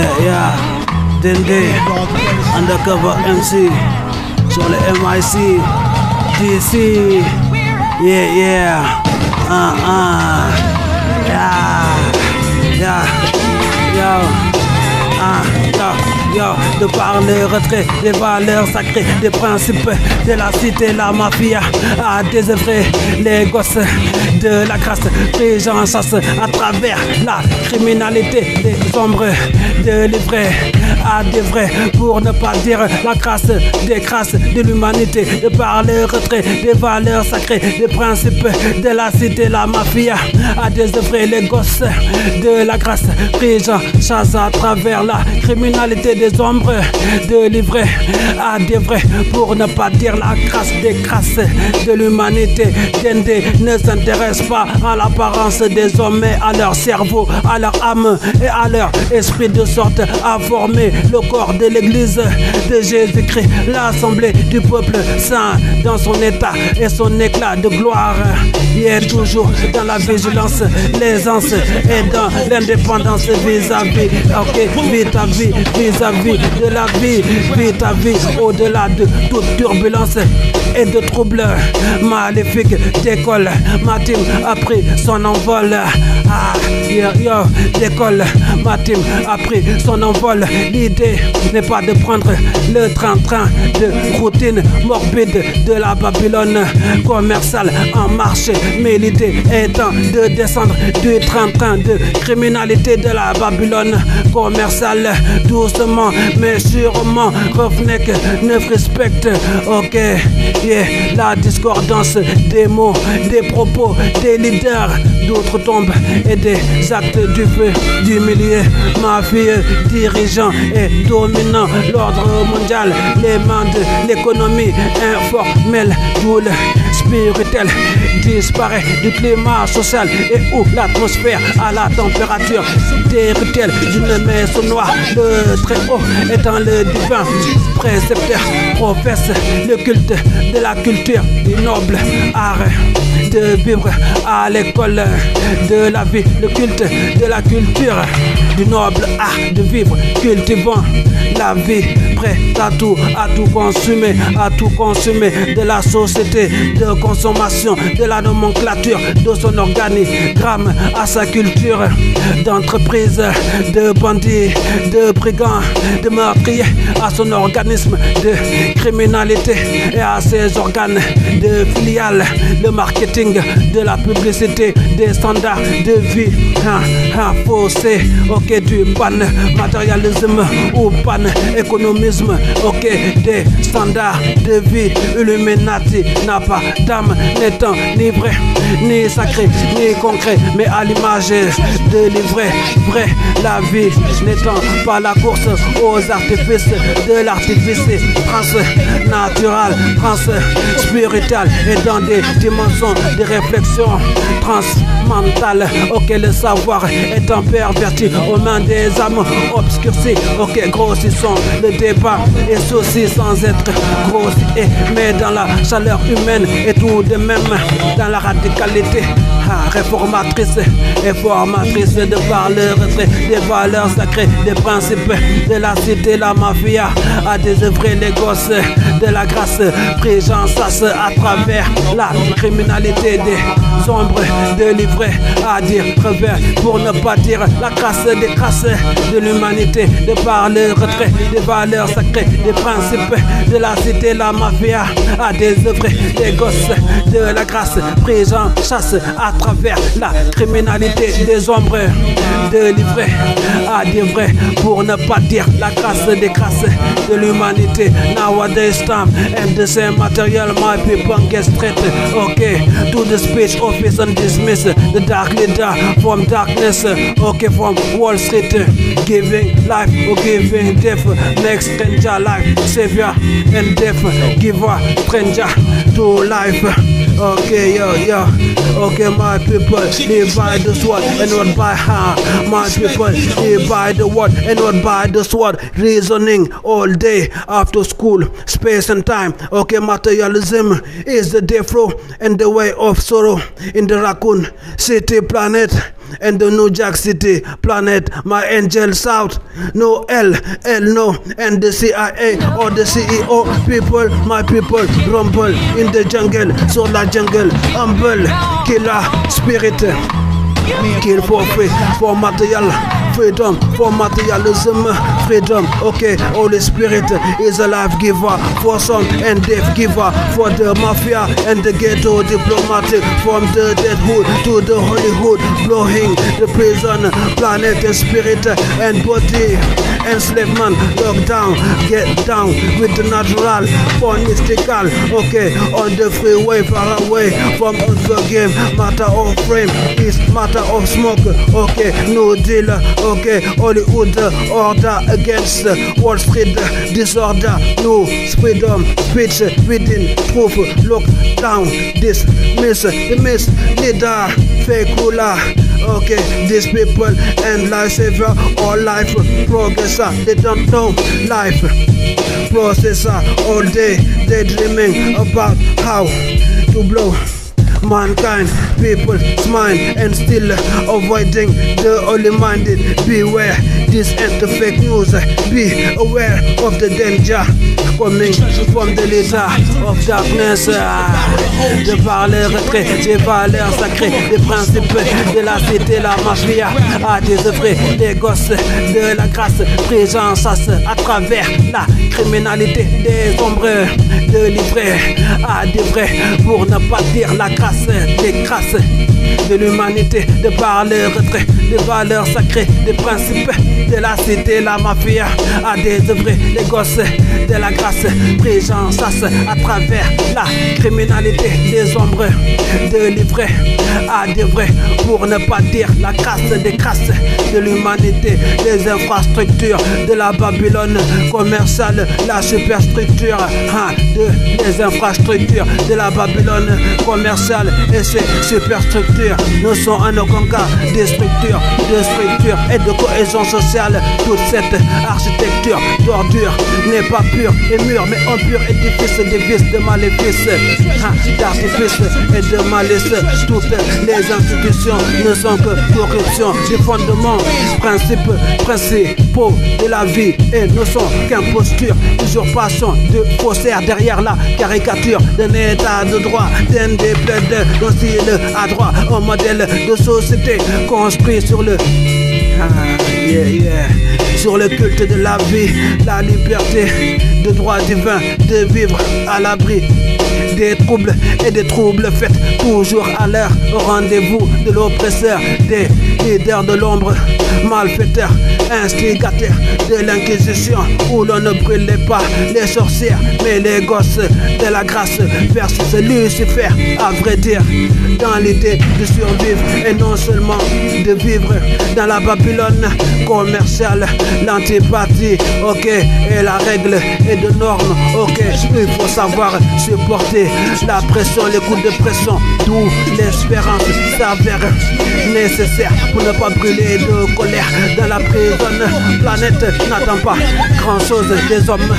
Yeah. Dende, Undercover MC, sur le MIC, DC. Yeah. De par le retrait des valeurs sacrées, des principes de la cité, la mafia a désœuvré les gosses de la grâce, pris en chasse à travers la criminalité des ombres, de livrer à des vrais, pour ne pas dire la grâce des grâces de l'humanité. De par le retrait des valeurs sacrées, des principes de la cité, la mafia a désœuvré les gosses de la grâce, pris en chasse à travers la criminalité des ombres, de livrer à des vrais, pour ne pas dire la grâce des grâces de l'humanité. Dende ne s'intéresse pas à l'apparence des hommes, mais à leur cerveau, à leur âme et à leur esprit, de sorte à former le corps de l'église de Jésus-Christ, l'assemblée du peuple saint dans son état et son éclat de gloire. Il est toujours dans la vigilance, l'aisance et dans l'indépendance vis-à-vis, vis-à-vis de la vie, vis à vie au-delà de toute turbulence et de troubles maléfiques. D'école, ma team a pris son envol. D'école, ma team a pris son envol. L'idée n'est pas de prendre le train-train de routine morbide de la Babylone commerciale en marche, mais l'idée étant de descendre du train-train de criminalité de la Babylone commerciale, doucement mais sûrement. Roughneck ne respecte, la discordance des mots, des propos, des leaders, d'autres tombent et des actes du feu, du milieu mafieux, dirigeant et dominant l'ordre mondial, les mains de l'économie informelle, d'où le spirituel disparaît du climat social et où l'atmosphère à la température spirituelle d'une maison noire. Le très haut étant le divin précepteur, professe le culte de la culture, du noble art de vivre à l'école de la vie, le culte de la culture, du noble art de vivre, cultivant la vie, prêt à tout consommer de la société de consommation, de la nomenclature de son organigramme à sa culture d'entreprise, de bandits, de brigands, de meurtriers, à son organisme de criminalité et à ses organes de filiales, le marketing, de la publicité, des standards de vie faussés, du pan-matérialisme ou pan-économisme, des standards de vie. Illuminati n'a pas d'âme, n'étant ni vrai, ni sacré, ni concret, mais à l'image de l'ivraie, vrai, la vie n'étant pas la course aux artifices de l'artifice transnatural, transspiritual et dans des dimensions de réflexion transmentale. Le savoir étant perverti aux mains des âmes obscurcies. Grossissons le débat et ceci sans être grossier, mais dans la chaleur humaine et tout de même dans la radicalité réformatrice et formatrice, de par le retrait des valeurs sacrées, des principes de la cité. La mafia a désœuvré les gosses de la grâce, pris en chasse à travers la criminalité des ombres, de livrer à dire revers, pour ne pas dire la grâce des grâces de l'humanité. De par le retrait des valeurs sacrées, des principes de la cité, la mafia a désœuvré les gosses de la grâce, pris en chasse à travers la criminalité des ombres, de livrer à des vrais, pour ne pas dire la grâce des grâces de l'humanité. Nowadays time and the same material, my people get straight, to the speech office and dismiss the dark leader from darkness, from Wall Street, giving life or giving death, next stranger life, savior and death, giver stranger to life. My people live by the sword and not by heart. My people live by the word and not by the sword. Reasoning all day after school, space and time. Materialism is the death row and the way of sorrow in the Raccoon City planet and the New Jack City planet. My angel south, no L no, and the CIA or the CEO. People, my people, rumble in the jungle, sur la jungle, humble, killer spirit, kill for free, for material. Freedom for materialism, freedom, okay. Holy Spirit is a life giver for some and death giver for the mafia and the ghetto diplomatic. From the deadhood to the Hollywood, blowing the prison, planet and spirit and body. Enslavement, lockdown, get down with the natural, for mystical, okay. On the freeway, far away from the game. Matter of frame is matter of smoke, okay. No deal, okay. Hollywood order against Wall Street disorder. No freedom, speech within truth. Look down, dismiss the misleader, fake ruler. Okay, these people and lifesaver or life progressor, they don't know life processor all day. Daydreaming about how to blow mankind, people's mind and still avoiding the only-minded. Beware, this ain't the fake news. Be aware of the danger coming from the leader of darkness. De par le retrait des valeurs sacrées, des principes de la cité, la mafia a désœuvré les gosses de la grâce, présence à travers la criminalité des ombres, de livrer à des vrais pour ne pas dire la grâce des grâces de l'humanité. De par le retrait des valeurs sacrées, des principes de la cité, la mafia a désœuvré les gosses de la grâce, présence à travers la criminalité des ombres, de livrer à des vrais pour ne pas dire la grâce des grâces de l'humanité. Les infrastructures de la Babylone commerciale, la superstructure les infrastructures de la Babylone commerciale et ces superstructures ne sont en aucun cas des structures de structure et de cohésion sociale. Toute cette architecture d'ordure n'est pas pure et mûre, mais un pur édifice de vices, de maléfices, d'artifice et de malice. Toutes les institutions ne sont que corruption des fondements, principaux de la vie et ne sont qu'imposture, usurpation de faussaires derrière la caricature d'un état de droit, d'un des plaides docile à droit, un modèle de société construit sur le sur le culte de la vie, la liberté, de droit divin de vivre à l'abri des troubles et des troubles faits toujours à l'heure au rendez-vous de l'oppresseur, des leaders de l'ombre, malfaiteurs, instigateurs de l'inquisition où l'on ne brûlait pas les sorcières mais les gosses de la grâce versus Lucifer, à vrai dire, dans l'idée de survivre et non seulement de vivre dans la Babylone commerciale. L'antipathie, ok, et la règle est de normes, ok. Il faut savoir supporter la pression, les coups de pression, d'où l'espérance s'avère nécessaire pour ne pas brûler de colère dans la prison. Planète n'attend pas grand chose des hommes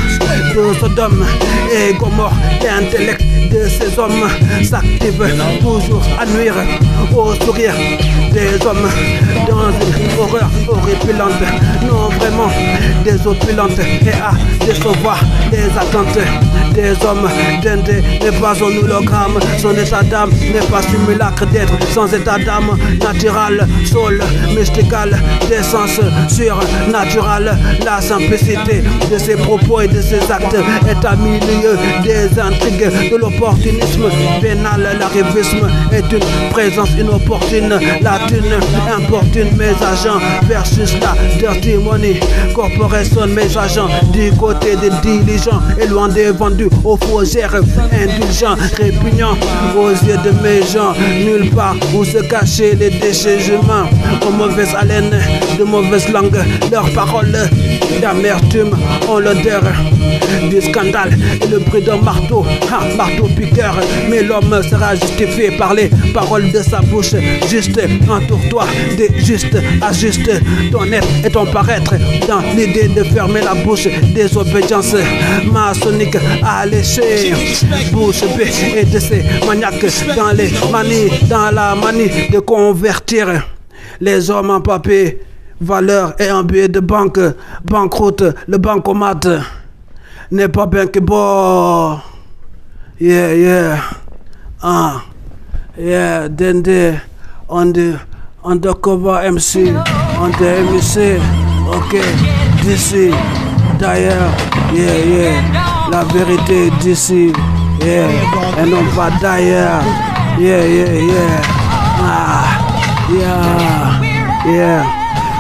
de Sodome et Gomorrhe. L'intellect de ces hommes s'active toujours à nuire au sourire des hommes dans une horreur horripilante, non vraiment désopilante, et à décevoir les attentes des hommes. Dende n'est pas un hologramme, son état d'âme n'est pas simulacre d'être sans état d'âme naturel, soul mystical, d'essence surnaturelle. La simplicité de ses propos et de ses actes est à milieu des intrigues de l'opportunisme vénal. L'arrivisme est une présence inopportune, la thune importune, mes agents versus la dirty money corporation. Mes agents du côté des diligents et loin des vendus aux faussaires indulgents, répugnants aux yeux de mes gens. Nulle part où se cacher les déchets humains, aux mauvaises haleines, de mauvaises langues. Leurs paroles d'amertume ont l'odeur du scandale et le bruit d'un marteau, marteau piqueur. Mais l'homme sera justifié par les paroles de sa bouche. Juste, entoure-toi des justes, ajuste ton être et ton paraître dans l'idée de fermer la bouche des obédiences maçonniques alléchées. Bouche bée et de ces maniaques dans les manies, dans la manie de convertir les hommes en papier, valeur et en billet de banque. Banqueroute, le bancomat n'est pas bien que bon. Yeah. Yeah, Dende on the undercover MC, on the MC. Ok, d'ici, d'ailleurs, yeah. La vérité d'ici, yeah, et non pas d'ailleurs. Yeah.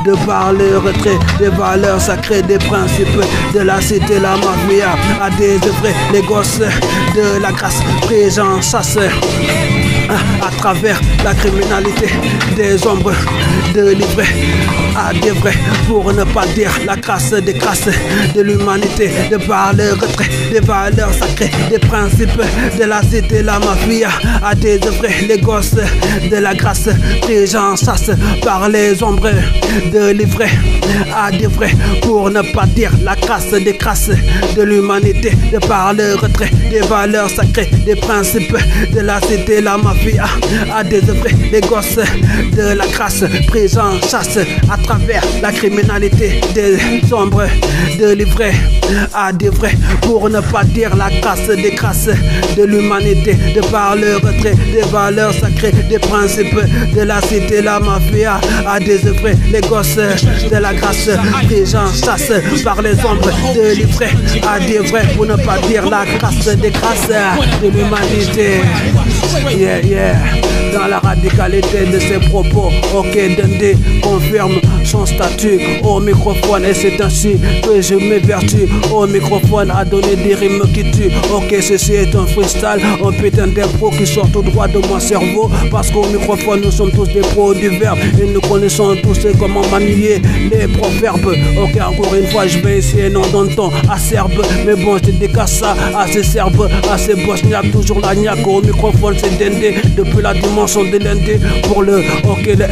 De par le retrait des valeurs sacrées, des principes de la cité, la mafia a désœuvré les gosses de la grâce, pris en chasse à travers la criminalité des ombres, de livrer à des vrais, pour ne pas dire la crasse des crasses de l'humanité. De par le retrait des valeurs sacrées, des principes de la cité, la mafia a désœuvré les gosses de la grâce, pris en chasse par les ombres, de livrer à des vrais, pour ne pas dire la crasse des crasses de l'humanité. De par le retrait des valeurs sacrées, des principes de la cité, la mafia a désœuvré les gosses de la grâce, pris en chasse à travers la criminalité des ombres, de livrer à des vrais, pour ne pas dire la crasse des crasses de l'humanité. De par le retrait des valeurs sacrées, des principes de la cité, la mafia a désœuvré les gosses de la grâce, pris en chasse par les ombres, de livrer à des vrais, pour ne pas dire la crasse des crasses de l'humanité. Yeah. Dans la radicalité de ses propos, ok, Dende confirme son statut au microphone, et c'est ainsi que je m'évertue au microphone à donner des rimes qui tuent. Ok, ceci est un freestyle, un putain d'impro qui sort tout droit de mon cerveau, parce qu'au microphone nous sommes tous des pros du verbe et nous connaissons tous comment manier les proverbes. Ok, encore une fois je vais essayer non d'un ton acerbe, mais bon je décasse ça à ces serbes, à ces bosniaques, toujours la niaque au microphone. C'est Dende depuis la dimension de l'Inde pour le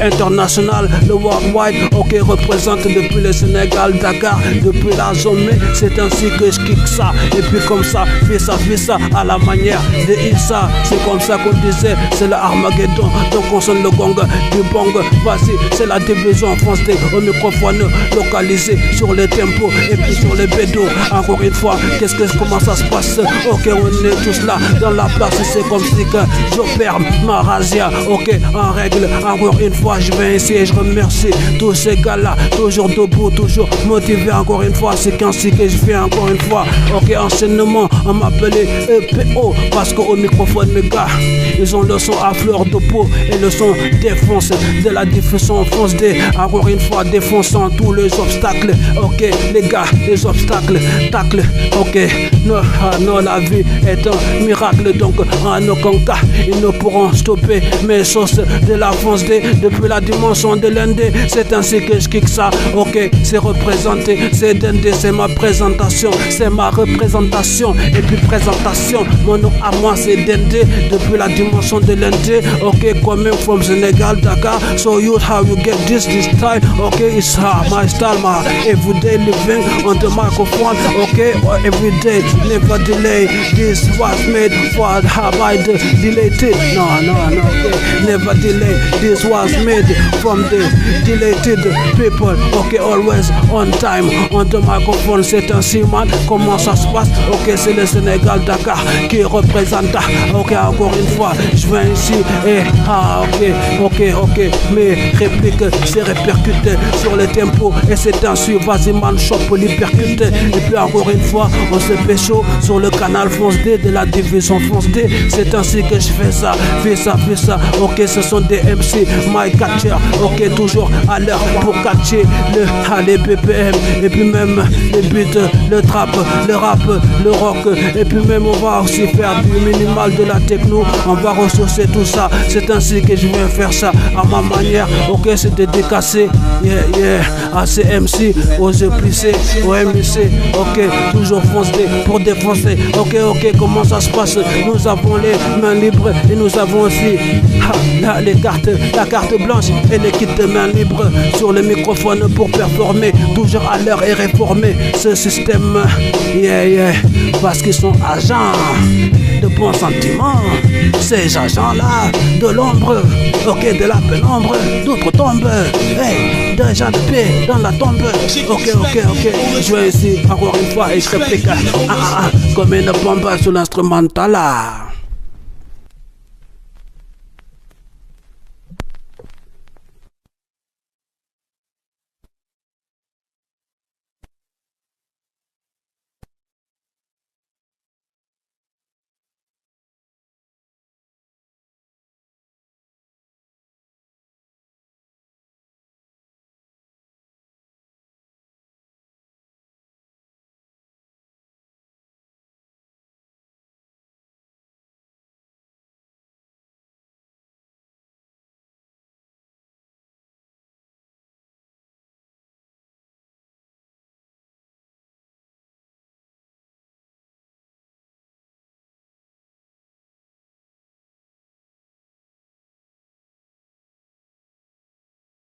international, le worldwide. Ok, représente depuis le Sénégal, Dakar, depuis la Zomé. C'est ainsi que je kick ça, et puis comme ça, fais ça à la manière de Issa. C'est comme ça qu'on disait, c'est le Armageddon. Donc on sonne le gong du bong. Voici, c'est la division française au microphone localisé sur les tempos et puis sur les bédos. Encore une fois, comment ça se passe? Ok, on est tous là dans la place, c'est comme si que j'opère ma razzia. Ok, en règle, encore une fois, je vais essayer, je remercie tous ces gars-là, toujours debout, toujours motivé. Encore une fois, c'est ainsi que je fais encore une fois. Ok, enchaînement, on m'appelait EPO, parce qu'au microphone, mes gars, ils ont le son à fleur de peau et le son défonce de la diffusion fonce D. Encore une fois, défonçant tous les obstacles. Ok, les gars, les obstacles, tacle. Ok, non, la vie est un miracle, donc en aucun cas ils ne pourront stopper mes sauces de la fonce D depuis la dimension de l'Inde. C'est ainsi que je kick ça. Ok, c'est représenté, c'est Dende, c'est ma présentation, c'est ma représentation et puis présentation. Mon nom à moi c'est Dende depuis la dimension de l'Inde. Ok, coming from Senegal, Dakar. So you how you get this style. Ok, it's my style, my everyday living on the microphone. Ok, everyday, never delay. This was made for by the deleted. No, okay. Never delay. This was made from the deleted people. Ok, always on time on the microphone. C'est ainsi, man. Comment ça se passe? Ok, c'est le Sénégal, Dakar qui représente. Ok, encore une fois, je viens ici et ok. Mes répliques se répercutent sur le tempo et c'est ainsi. Vas-y, man, chope l'hypercute. Et puis encore une fois, on se pécho sur le canal Fonce D de la division Fonce D. C'est ainsi que je fais ça. Ok, ce sont des MC, my catcher. Ok, toujours à l'heure pour catcher les BPM, et puis même les beats, le trap, le rap, le rock, et puis même on va aussi faire du minimal, de la techno, on va ressourcer tout ça. C'est ainsi que je viens faire ça à ma manière. Ok, c'est dédicacé, à CMC, aux EPC, au MUC, ok, toujours foncé pour défoncer. Ok, comment ça se passe? Nous avons les mains libres et nous avons aussi là, la carte blanche et les kits de mains libres sur le microphone pour performer, toujours à l'heure et réformer ce système, parce qu'ils sont agents de bons sentiments, ces agents-là de l'ombre, ok, de la pénombre, d'autres tombent, des gens de paix dans la tombe, ok, je vais ici encore une fois et je réplique, comme une bombe sur l'instrumental là.